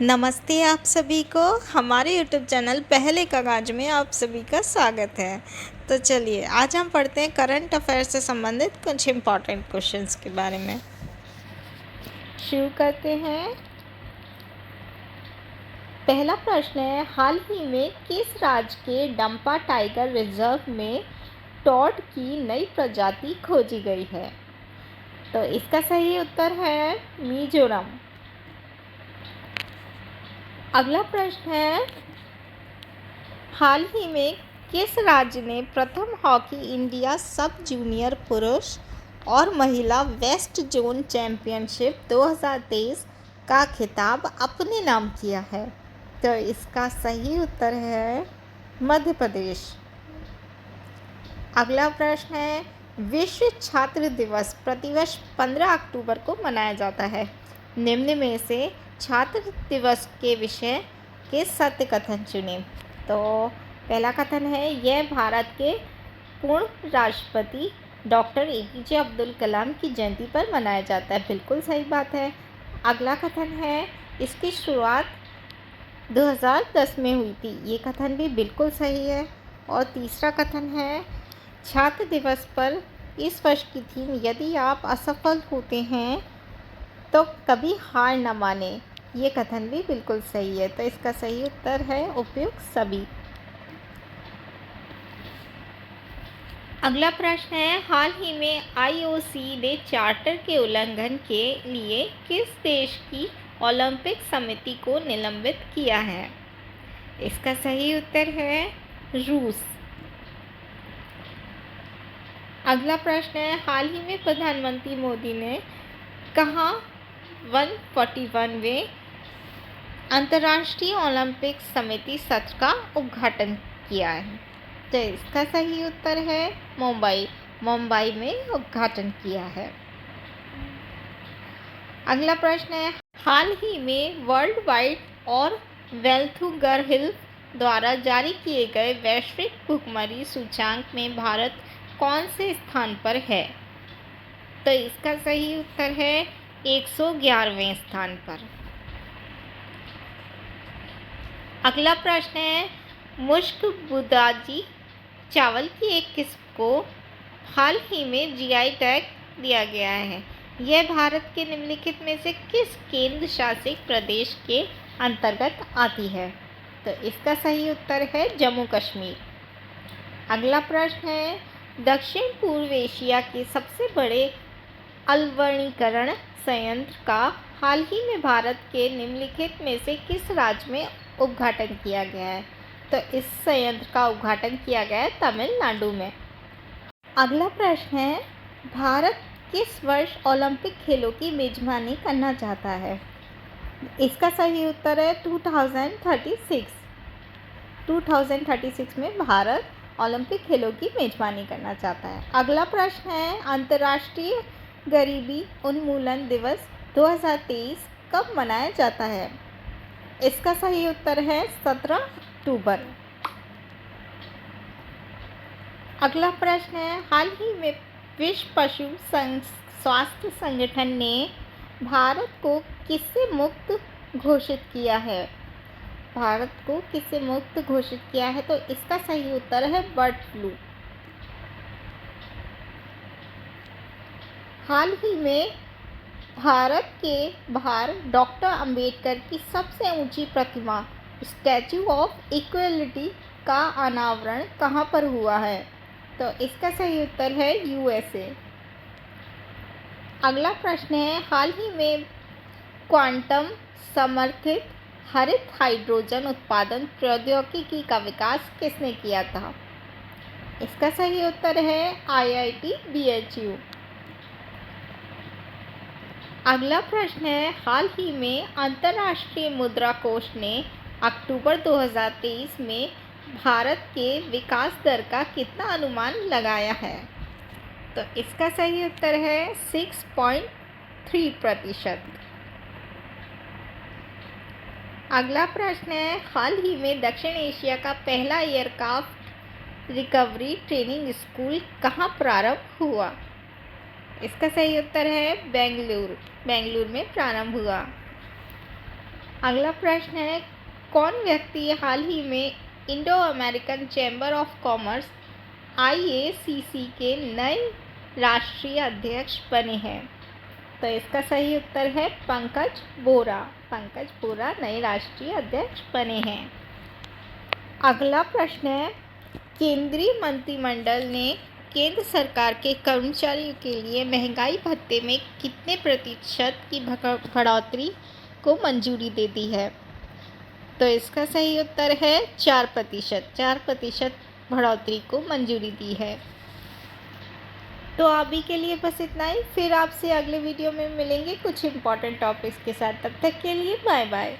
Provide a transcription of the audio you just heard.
नमस्ते आप सभी को हमारे यूट्यूब चैनल पहले का गाज में आप सभी का स्वागत है। तो चलिए आज हम पढ़ते हैं करंट अफेयर से संबंधित कुछ इम्पॉर्टेंट क्वेश्चंस के बारे में। शुरू करते हैं। पहला प्रश्न है, हाल ही में किस राज्य के डंपा टाइगर रिजर्व में टॉड की नई प्रजाति खोजी गई है? तो इसका सही उत्तर है मिजोरम। अगला प्रश्न है, हाल ही में किस राज्य ने प्रथम हॉकी इंडिया सब जूनियर पुरुष और महिला वेस्ट जोन चैंपियनशिप 2023 का खिताब अपने नाम किया है? तो इसका सही उत्तर है मध्य प्रदेश। अगला प्रश्न है, विश्व छात्र दिवस प्रतिवर्ष 15 अक्टूबर को मनाया जाता है। निम्न में से छात्र दिवस के विषय के सत्य कथन चुनें। तो पहला कथन है, यह भारत के पूर्व राष्ट्रपति डॉक्टर APJ अब्दुल कलाम की जयंती पर मनाया जाता है। बिल्कुल सही बात है। अगला कथन है, इसकी शुरुआत 2010 में हुई थी। ये कथन भी बिल्कुल सही है। और तीसरा कथन है, छात्र दिवस पर इस वर्ष की थीम, यदि आप असफल होते हैं तो कभी हार न माने। ये कथन भी बिल्कुल सही है। तो इसका सही उत्तर है उपयुक्त सभी। अगला प्रश्न है, हाल ही में IOC ने चार्टर के उल्लंघन के लिए किस देश की ओलंपिक समिति को निलंबित किया है? इसका सही उत्तर है रूस। अगला प्रश्न है, हाल ही में प्रधानमंत्री मोदी ने कहाँ 141वें अंतर्राष्ट्रीय ओलंपिक समिति सत्र का उद्घाटन किया है? तो इसका सही उत्तर है मुंबई में उद्घाटन किया है। अगला प्रश्न है, हाल ही में वर्ल्ड वाइड और वेल्थुगरहिल द्वारा जारी किए गए वैश्विक भुखमरी सूचांक में भारत कौन से स्थान पर है? तो इसका सही उत्तर है 111वें स्थान पर। अगला प्रश्न है, मुश्क बुदाजी चावल की एक किस्म को हाल ही में GI टैग दिया गया है। यह भारत के निम्नलिखित में से किस केंद्र शासित प्रदेश के अंतर्गत आती है? तो इसका सही उत्तर है जम्मू कश्मीर। अगला प्रश्न है, दक्षिण पूर्व एशिया के सबसे बड़े अलवणीकरण संयंत्र का हाल ही में भारत के निम्नलिखित में से किस राज्य में उद्घाटन किया गया है? तो इस संयंत्र का उद्घाटन किया गया है तमिलनाडु में। अगला प्रश्न है, भारत किस वर्ष ओलंपिक खेलों की मेजबानी करना चाहता है? इसका सही उत्तर है 2036 में भारत ओलंपिक खेलों की मेजबानी करना चाहता है। अगला प्रश्न है, अंतर्राष्ट्रीय गरीबी उन्मूलन दिवस 2023 कब मनाया जाता है? इसका सही उत्तर है 17 अक्टूबर। अगला प्रश्न है, हाल ही में विश्व पशु स्वास्थ्य संगठन ने भारत को किससे मुक्त घोषित किया है? भारत को किससे मुक्त घोषित किया है? तो इसका सही उत्तर है बर्ड फ्लू। हाल ही में भारत के बाहर डॉक्टर अंबेडकर की सबसे ऊंची प्रतिमा स्टैच्यू ऑफ इक्वलिटी का अनावरण कहाँ पर हुआ है? तो इसका सही उत्तर है USA। अगला प्रश्न है, हाल ही में क्वांटम समर्थित हरित हाइड्रोजन उत्पादन प्रौद्योगिकी का विकास किसने किया था? इसका सही उत्तर है IIT BHU। अगला प्रश्न है, हाल ही में अंतर्राष्ट्रीय मुद्रा कोष ने अक्टूबर 2023 में भारत के विकास दर का कितना अनुमान लगाया है? तो इसका सही उत्तर है 6.3%। अगला प्रश्न है, हाल ही में दक्षिण एशिया का पहला एयरक्राफ्ट रिकवरी ट्रेनिंग स्कूल कहाँ प्रारंभ हुआ? इसका सही उत्तर है बेंगलुरु में प्रारंभ हुआ। अगला प्रश्न है, कौन व्यक्ति हाल ही में Indo American chamber of commerce IACC के नए राष्ट्रीय अध्यक्ष बने हैं? तो इसका सही उत्तर है पंकज बोरा। पंकज बोरा नए राष्ट्रीय अध्यक्ष बने हैं। अगला प्रश्न है, केंद्रीय मंत्रिमंडल ने केंद्र सरकार के कर्मचारियों के लिए महंगाई भत्ते में कितने प्रतिशत की बढ़ोतरी को मंजूरी दे दी है? तो इसका सही उत्तर है 4%। 4% बढ़ोतरी को मंजूरी दी है। तो अभी के लिए बस इतना ही। फिर आपसे अगले वीडियो में मिलेंगे कुछ इम्पोर्टेंट टॉपिक्स के साथ। तब तक के लिए बाय बाय।